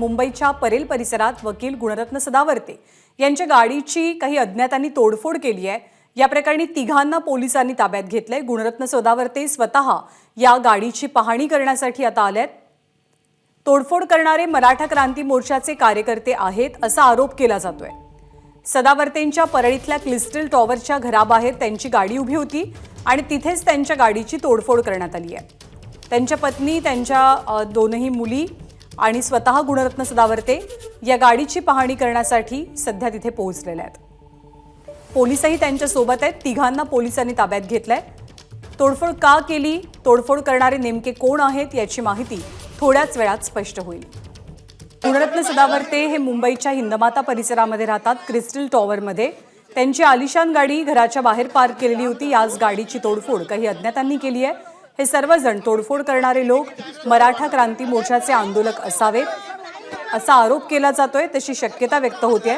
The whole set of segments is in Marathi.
मुंबईच्या परेल परिसरात वकील गुणरत्न सदावर्ते यांच्या गाडीची काही अज्ञातांनी तोडफोड केली आहे। या प्रकरणी तिघांना पोलिसांनी ताब्यात घेतलंय। गुणरत्न सदावर्ते स्वतः या गाडीची पाहणी करण्यासाठी आता आलेत। तोडफोड करणारे मराठा क्रांती मोर्चाचे कार्यकर्ते आहेत असा आरोप केला जातोय। सदावर्तेंच्या परळीतल्या क्लिस्टल टॉवरच्या घराबाहेर त्यांची गाडी उभी होती आणि तिथेच त्यांच्या गाडीची तोडफोड करण्यात आली आहे। त्यांच्या पत्नी, त्यांच्या दोनही मुली आणि स्वतः गुणरत्न सदावर्ते या गाडीची पाहणी करण्यासाठी सध्या तिथे पोहोचलेले आहेत। पोलिसही त्यांच्या सोबत आहेत। तिघांना पोलिसांनी ताब्यात घेतलंय। तोडफोड का केली, तोडफोड करणारे नेमके कोण आहेत याची माहिती थोड्याच वेळात स्पष्ट होईल। गुणरत्न सदावर्ते हे मुंबईच्या हिंदमाता परिसरामध्ये राहतात, क्रिस्टल टॉवरमध्ये। त्यांची आलिशान गाडी घराच्या बाहेर पार्क केलेली होती। याच गाडीची तोडफोड काही अज्ञातांनी केली आहे। हे सर्वजण तोडफोड करणारे लोक मराठा क्रांती मोर्चाचे आंदोलक असावेत असा आरोप केला जातोय, तशी शक्यता व्यक्त होते।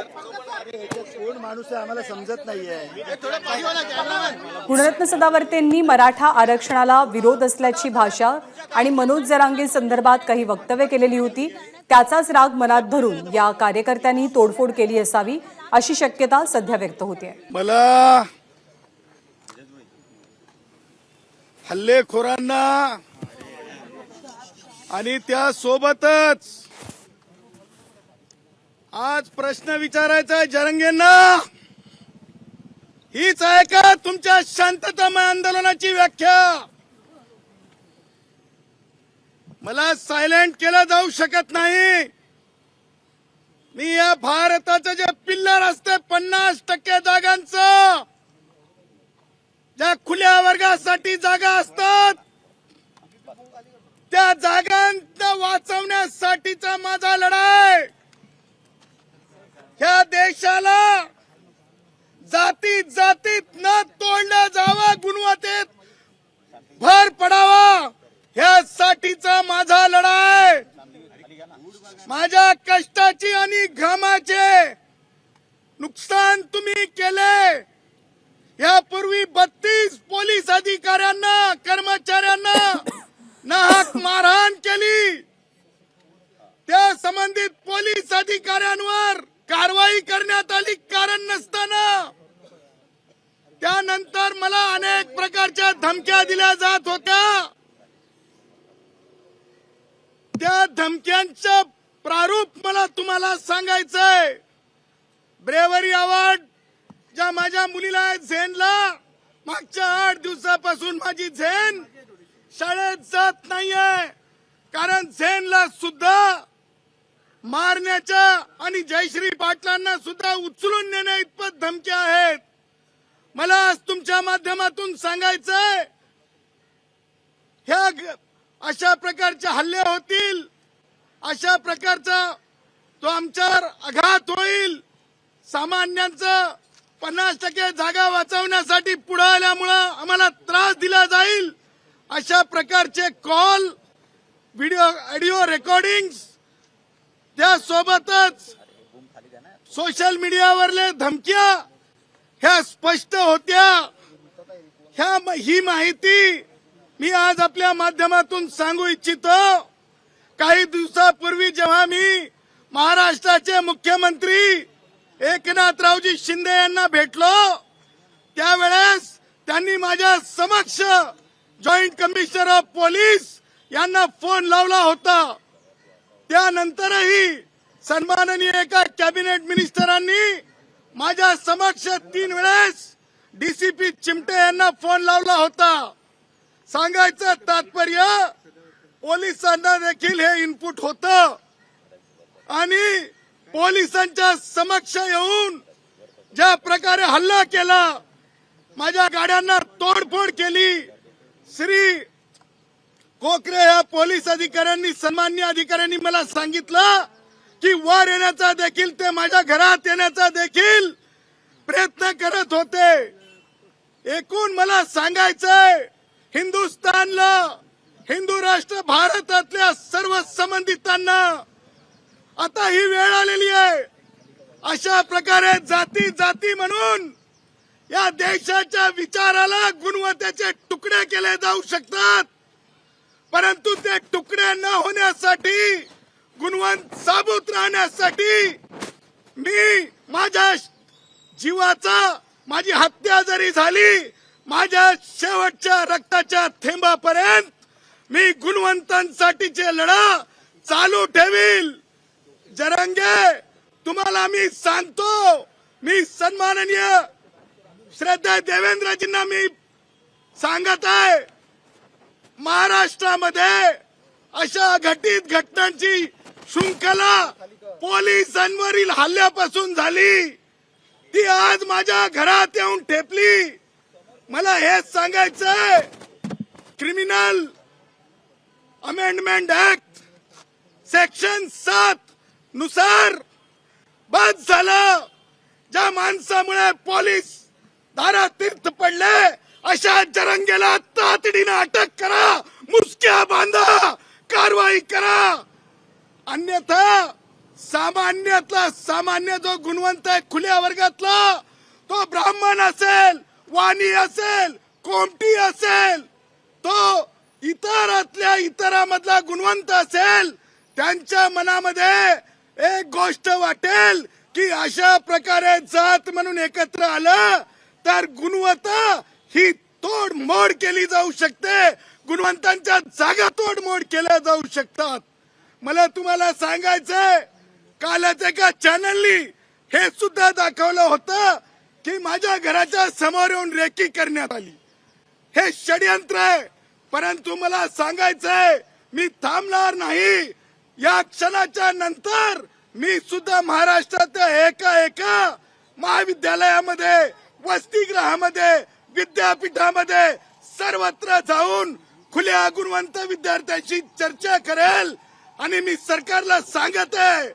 गुणरत्न सदावर्तेंनी मराठा आरक्षणाला विरोध असल्याची भाषा आणि मनोज जरांगे संदर्भात काही वक्तव्य केलेली होती। त्याचाच राग मनात धरून या कार्यकर्त्यांनी तोडफोड केली असावी अशी शक्यता सध्या व्यक्त होते। मला हल्लेखोरांना आणि त्या सोबतच आज प्रश्न विचारायचा आहे जरंगेंना। हीच आहे का तुमच्या शांततामय आंदोलनाची व्याख्या? मला सायलेंट केलं जाऊ शकत नाही। मी या भारताचं जे पिल्लर असते 50% जागांचं, ज्या खुल्या वर्गासाठी जागा असतात, त्या जागांना वाचवण्यासाठीचा माझा लढाई। ह्या देशाला जातीत जातीत न तोडलं जावं, गुणवत्तेत भर पडावा, ह्यासाठीचा माझा लढाई। माझ्या कष्टाची आणि घामाचे नुकसान तुम्ही केले। यापूर्वी 32 पोलीस अधिकाऱ्यांना, कर्मचाऱ्यांना नाहक मारहाण केली। त्या संबंधित पोलीस अधिकाऱ्यांवर कारवाई करण्यात आली कारण नसताना। त्यानंतर मला अनेक प्रकारच्या धमक्या दिल्या जात होत्या। त्या धमक्यांचं प्रारूप मला तुम्हाला सांगायचंय। ब्रेवरी अवॉर्ड ज्या माझ्या मुलीला आहे झेनला, मागच्या 8 दिवसापासून माझी झेन शाळेत जात नाहीये कारण झेनला सुद्धा मारण्याच्या आणि जयश्री पाटलांना सुद्धा उचलून नेण्या इतपत धमक्या आहेत। मला आज तुमच्या माध्यमातून सांगायचंय, ह्या अशा प्रकारचे हल्ले होतील, अशा प्रकारचा तो आमच्यावर आघात होईल। सामान्यांचं 50% जागा वाचवण्यासाठी पुढे आल्यामुळे आम्हाला त्रास दिला जाईल, अशा प्रकारचे कॉल, ऑडिओ रेकॉर्डिंग्स, त्यासोबतच सोशल मीडियावरले धमक्या ह्या स्पष्ट होत्या। ही माहिती मी आज आपल्या माध्यमातून सांगू इच्छितो। काही दिवसापूर्वी जेव्हा मी महाराष्ट्राचे मुख्यमंत्री एकनाथरावजी शिंदे यांना भेटलो, त्यावेळेस त्यांनी माझ्या समक्ष जॉईंट कमिशनर ऑफ पोलीस यांना फोन लावला होता। त्यानंतरही सन्माननीय एका कॅबिनेट मिनिस्टरांनी माझ्या समक्ष 3 वेळेस डीसीपी चिमटे यांना फोन लावला होता। सांगायचं तात्पर्य, पोलिसांना देखील हे इनपुट होतं आणि पोलिसांच्या समक्ष येऊन ज्या प्रकारे हल्ला केला, माझ्या गाड्यांना तोडफोड केली। श्री कोकरे या पोलीस अधिकाऱ्यांनी, सन्माननीय अधिकाऱ्यांनी मला सांगितलं की वर येण्याचा देखील, ते माझ्या घरात येण्याचा देखील प्रयत्न करत होते। एकूण मला सांगायचंय, हिंदुस्थानला, हिंदू राष्ट्र भारतातल्या सर्व संबंधितांना आता ही वेळ आलेली आहे। अशा प्रकारे जाती जाती म्हणून या देशाच्या विचाराला गुणवत्तेचे तुकडे केले जाऊ शकतात, परंतु ते तुकडे न होण्यासाठी गुणवंत साबूत राहण्यासाठी मी माझ्या जीवाचा, माझी हत्या जरी झाली, माझ्या शेवटच्या रक्ताच्या थेंबापर्यंत मी गुणवंतांसाठीचे लढा चालू ठेवील. जरंगे, तुम्हाला मी सांगतो, मी सन्माननीय श्रद्धेय देवेंद्रजींना मी सांगत आहे, महाराष्ट्रामध्ये अशा घटित घटनांची शृंखला पोलिसांवरील हल्ल्यापासून झाली, ती आज माझ्या घरात येऊन ठेपली. मला हेच सांगायचंय, क्रिमिनल अमेंडमेंट ऍक्ट सेक्शन 7 नुसार बस झालं. ज्या माणसामुळे पोलीस धारातीर्थ पडले, अशा जरंगेला तातडीनं अटक करा, मुसक्या बांधा, कारवाई करा. अन्यथा सामान्यातला सामान्य जो गुणवंत आहे खुल्या वर्गातला, तो ब्राह्मण असेल, वाणी असेल, कोमटी असेल, तो इतरातल्या इतरामधला गुणवंत असेल, त्यांच्या मनामध्ये एक गोष्ट वाटेल की अशा प्रकारे जात म्हणून एकत्र आलं तर गुणवत्ता ही तोडमोड केली जाऊ शकते, गुणवंतांच्या जागा तोडमोड केल्या जाऊ शकतात. मला तुम्हाला सांगायचंय, कालच एका चॅनलनी हे सुद्धा दाखवलं होतं की माझ्या घराच्या समोर येऊन रेकी करण्यात आली. हे षडयंत्र आहे. परंतु मला सांगायचंय, मी थांबणार नाही. या क्षणाच्या नंतर मी सुद्धा महाराष्ट्राच्या एका महाविद्यालयामध्ये, वसतिगृहामध्ये, विद्यापीठामध्ये सर्वत्र जाऊन खुल्या गुणवंत विद्यार्थ्यांशी चर्चा करेल. आणि मी सरकारला सांगत आहे,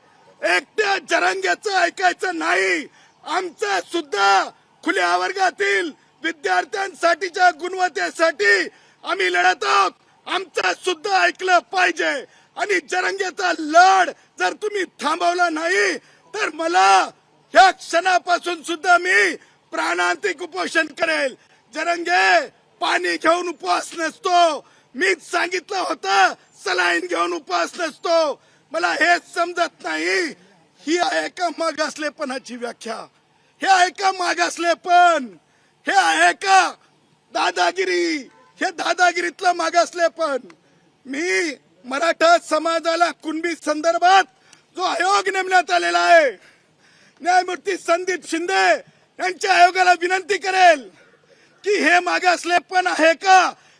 एकट्या जरंग्याचं ऐकायचं नाही, आमचं सुद्धा खुल्या वर्गातील विद्यार्थ्यांसाठीच्या गुणवत्तेसाठी आम्ही लढत आहोत. आमचं सुद्धा ऐकलं पाहिजे. आणि जरंगेचा लढ जर तुम्ही थांबवला नाही तर मला या क्षणापासून सुद्धा मी प्राणांतिक उपोषण करेल. जरंगे, पाणी घेऊन उपवास नसतो, मीच सांगितलं होतं सलाईन घेऊन उपवास नसतो. मला हेच समजत नाही, ही आहे का मागासलेपणाची व्याख्या? हे आहे का मागासलेपण? हे आहे का दादागिरी? हे दादागिरीतलं मागासलेपण. मी मराठा समाजाला कुणबी संदर्भात जो आयोग नेमण्यात आलेला आहे, न्यायमूर्ती संदीप शिंदे यांच्या आयोगाला विनंती करेल की हे मागासलेपण आहे का,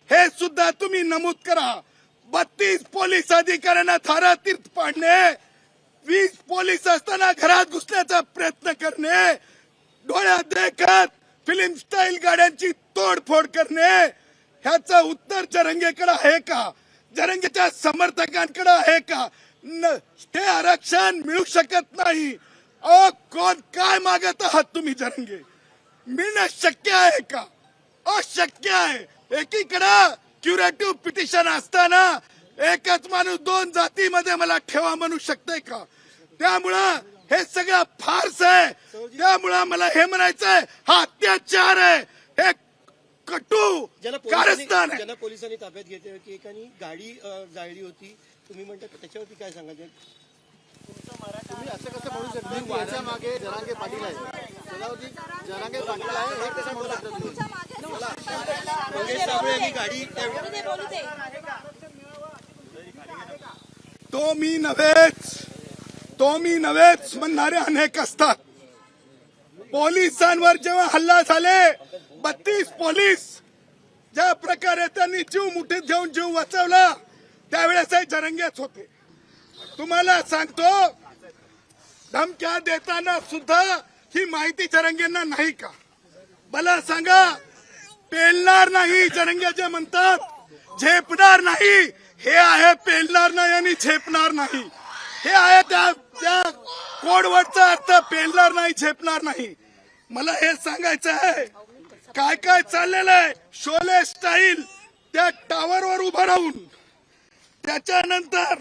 हे सुद्धा तुम्ही नमूद करा. 32 पोलीस अधिकाऱ्यांना थारातीर्थ पाडणे, 20 पोलीस असताना घरात घुसण्याचा प्रयत्न करणे, डोळ्यात देखत फिल्म स्टाईल गाड्यांची तोडफोड करणे, ह्याचं उत्तर जरंगेकडे आहे का? जरंगेच्या समर्थकांकडे आहे का? हे आरक्षण मिळू शकत नाही. कोण काय मागत आहात तुम्ही? जरंगे मिळणं शक्य आहे का? अशक्य आहे. एकीकडे क्युरेटिव्ह पिटिशन असताना एकच माणूस 2 जातीमध्ये मला ठेवा म्हणू शकते का? त्यामुळं हे सगळं फार्स आहे. त्यामुळं मला हे म्हणायचंय, हा अत्याचार आहे, हे कटू कारस्थान आहे. ज्यांना पोलिसांनी ताब्यात घेतली होती, एकानी गाडी जाळली होती, तुम्ही म्हणता त्याच्यावरती काय सांगायचं? तुम्ही असं कसं म्हणू शकता की याच्या मागे जरांगे पाटील आहे, सदावती जरांगे पाटील आहे, हे कसं म्हणू शकता तुम्ही? मंगेश साबळे यांनी गाडी तो मी नव्हेच म्हणणारे अनेक असतात. पोलिसांवर जेव्हा हल्ला झाले, 32 पोलीस ज्या प्रकारे त्यांनी जीव मुठीत घेऊन जीव वाचवला, त्यावेळेस जरंगेच होते. तुम्हाला सांगतो, धमक्या देताना सुद्धा ही माहिती जरंगेंना नाही का? मला सांगा, पेलणार नाही जरंगे जे म्हणतात, झेपणार नाही, हे आहे पेलणार नाही आणि झेपणार नाही. हे आहे त्या कोडवरचा अर्थ, पेलणार नाही, झेपणार नाही. मला हे सांगायचं आहे, काय काय चाललेलं आहे. शोले स्टाईल त्या टावरवर उभं राहून, त्याच्यानंतर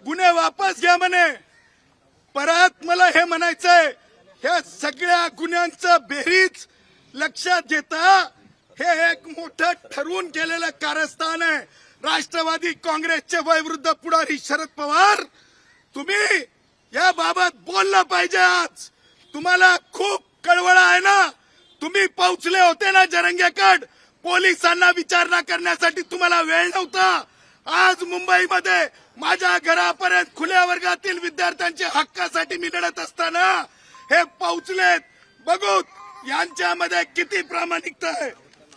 गुन्हे वापस घ्या म्हणे. परत मला हे म्हणायचंय, ह्या सगळ्या गुन्ह्यांचं बेरीज लक्षात घेता हे एक मोठं ठरवून केलेलं कारस्थान आहे. राष्ट्रवादी काँग्रेसचे वयोवृद्ध पुढारी शरद पवार तुम्ही याबाबत बोललं पाहिजे. आज तुम्हाला खूप कळवळ आहे ना. तुम्ही पोहोचले होते ना जरंगेकड, पोलिसांना विचारणा करण्यासाठी तुम्हाला वेळ नव्हता. आज मुंबईमध्ये माझ्या घरापर्यंत खुल्या वर्गातील विद्यार्थ्यांच्या हक्कासाठी मी लढत असताना हे पोहोचलेत. बघू यांच्यामध्ये किती प्रामाणिकता आहे.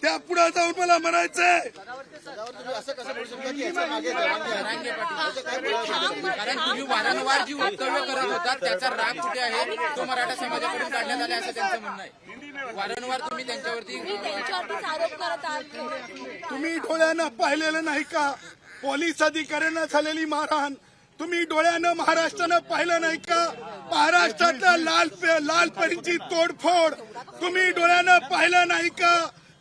त्या पुढे जाऊन मला म्हणायचंय, तुम्ही असं कसं बोलू शकता की याच्या मागे जरांगे पाटील काय बोलायचं? कारण तुम्ही वारंवार जी वक्तव्य करत होता त्याचा राग कुठे आहे तो मराठा समाजाकडून काढण्यात आला असं त्यांचं म्हणणं आहे. वारंवार तुम्ही त्यांच्यावरती आरोप करत आहात. तुम्ही डोळ्यानं पाहिलेलं नाही का पोलीस अधिकाऱ्यांना झालेली मारहाण? तुम्ही डोळ्यानं महाराष्ट्रानं पाहिलं नाही का महाराष्ट्रातल्या लालपरीची तोडफोड? तुम्ही डोळ्यानं पाहिलं नाही का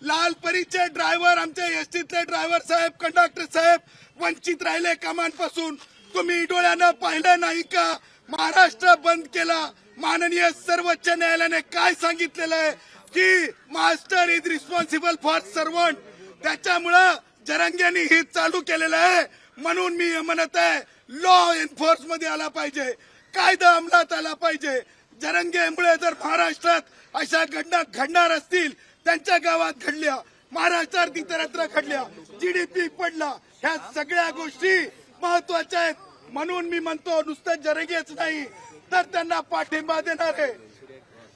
लालपरीचे ड्रायव्हर, आमचे एसटीतले ड्रायव्हर साहेब, कंडक्टर साहेब वंचित राहिले कामांपासून? तुम्ही डोळ्यानं पाहिलं नाही का महाराष्ट्र बंद केला? माननीय सर्वोच्च न्यायालयाने काय सांगितलेलं आहे की master is responsible for servant. त्याच्यामुळं जरांगेंनी हे चालू केलेलं आहे. म्हणून मी म्हणत आहे लॉ एन्फोर्स मध्ये आला पाहिजे, कायदा अंमलात आला पाहिजे. जरांगेमुळे जर महाराष्ट्रात अशा घटना घडणार असतील, त्यांच्या गावात घडल्या, महाराष्ट्रात इतरत्र घडल्या, जीडीपी पडला, ह्या सगळ्या गोष्टी महत्वाच्या आहेत. म्हणून मी म्हणतो नुसतं जरंगेच नाही तर त्यांना पाठिंबा देणारे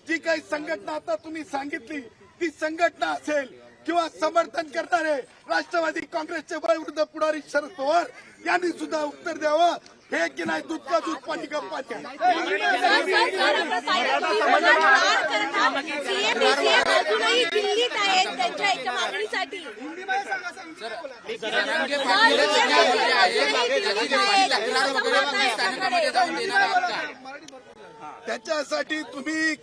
जी काही संघटना आता तुम्ही सांगितली ती संघटना असेल किंवा समर्थन करणारे राष्ट्रवादी काँग्रेसचे वयोवृद्ध पुढारी शरद पवार यांनी सुद्धा उत्तर द्यावं. हे की नाही दूध का दूध पाणी का पाणी. अजूनही दिल्लीत आहेत त्यांच्या एका मागणीसाठी. जरांगे पाटील त्याच्यावरती आहे त्याची काही तक्रार वगैरे तुम्ही स्थानिकांमध्ये जाऊन देणार आहात का? त्याच्यासाठी तुम्ही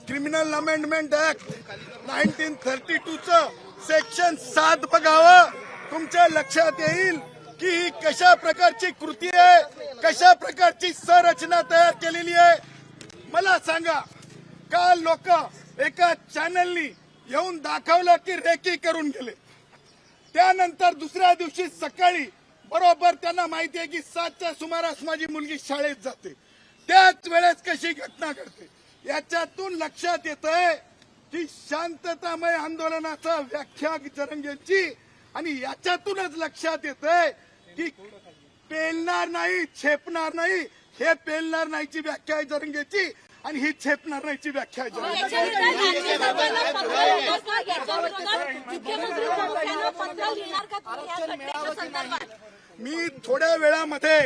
क्रिमिनल अमेंडमेंट ऍक्ट 1932 चं सेक्शन 7 बघावं. तुमच्या लक्षात येईल की ही कशा प्रकारची कृती आहे, कशा प्रकारची संरचना तयार केलेली आहे. मला सांगा, काल लोक एका चॅनलनी येऊन दाखवलं की रेकी करून गेले. त्यानंतर दुसऱ्या दिवशी सकाळी बरोबर त्यांना माहिती आहे की 7च्या सुमारास माझी मुलगी शाळेत जाते, त्याच वेळेस कशी घटना घडते. याच्यातून लक्षात येतंय की शांततामय आंदोलनाचा व्याख्या जरंगेंची, आणि याच्यातूनच लक्षात येतंय की पेलणार नाही, छेपणार नाही. हे पेलणार नाहीची व्याख्या आहे जरंगेची आणि ही छेपणार नाहीची व्याख्या आहे जरंगेची. मी थोड्या वेळामध्ये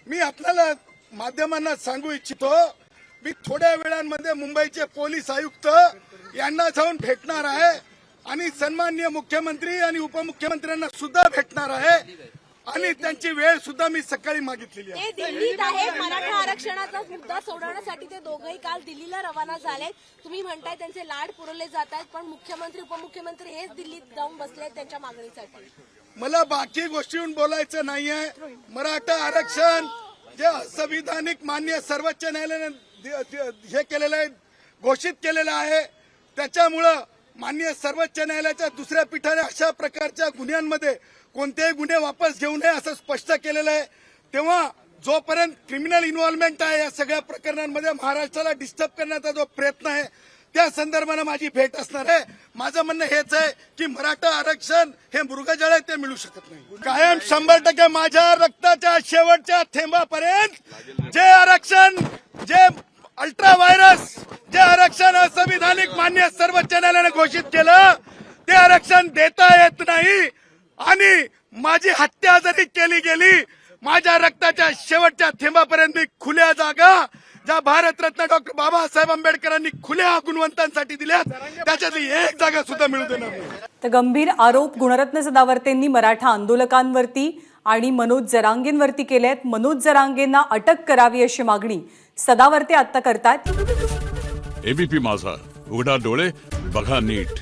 मी आपल्याला माध्यमांना सांगू इच्छितो, मी थोड्या वेळांमध्ये मुंबईचे पोलीस आयुक्त यांना जाऊन भेटणार आहे आणि सन्माननीय मुख्यमंत्री आणि उपमुख्यमंत्र्यांना सुद्धा भेटणार आहे आणि त्यांची वेळ सुद्धा मी सकाळी मागितलेली आहे. ते दिल्लीत आहे. मराठा आरक्षणाचा मुद्दा सोडवण्यासाठी ते दोघंही काल दिल्लीला रवाना झाले. तुम्ही म्हणताय त्यांचे लाड पुरवले जात आहेत, पण मुख्यमंत्री उपमुख्यमंत्री हेच दिल्लीत जाऊन बसले आहेत त्यांच्या मागणीसाठी. मला बाकी गोष्टीहून बोलायचं नाहीये. मराठा आरक्षण जे असंविधानिक मान्य सर्वोच्च न्यायालयाने हे केलेलं आहे, घोषित केलेलं आहे, त्याच्यामुळं मान्य सर्वोच्च न्यायालयाच्या दुसऱ्या पीठाने अशा प्रकारच्या गुन्ह्यांमध्ये कोणतेही गुन्हे वापस घेऊ नये असं स्पष्ट केलेलं आहे. तेव्हा जोपर्यंत क्रिमिनल इन्व्हॉल्वमेंट आहे या सगळ्या प्रकरणांमध्ये महाराष्ट्राला डिस्टर्ब करण्याचा जो प्रयत्न आहे त्या संदर्भानं माझी भेट असणार आहे. माझं म्हणणं हेच आहे की मराठा आरक्षण हे मृगजळ आहे, ते मिळू शकत नाही. कायम 100% माझ्या रक्ताच्या शेवटच्या थेंबापर्यंत जे आरक्षण, जे अल्ट्रा व्हायरस, जे आरक्षण असंविधानिक मान्य सर्वोच्च न्यायालयाने घोषित केलं ते आरक्षण देता येत नाही. आणि माझी हत्या जरी केली गेली, माझ्या रक्ताच्या शेवटच्या थेंबापर्यंत मी खुल्या जागा ज्या भारतरत्न डॉक्टर बाबासाहेब आंबेडकरांनी खुल्या गुणवंतांसाठी दिल्या त्याच्यातली एक जागा सुद्धा मिळू देणार नाही. तर गंभीर आरोप गुणरत्न सदावर्तेंनी मराठा आंदोलकांवरती आणि मनोज जरांगेंवरती केले आहेत. मनोज जरांगेंना अटक करावी अशी मागणी सदावर्ते आता करतात. एबीपी माझा, उघडा डोळे बघा नीट.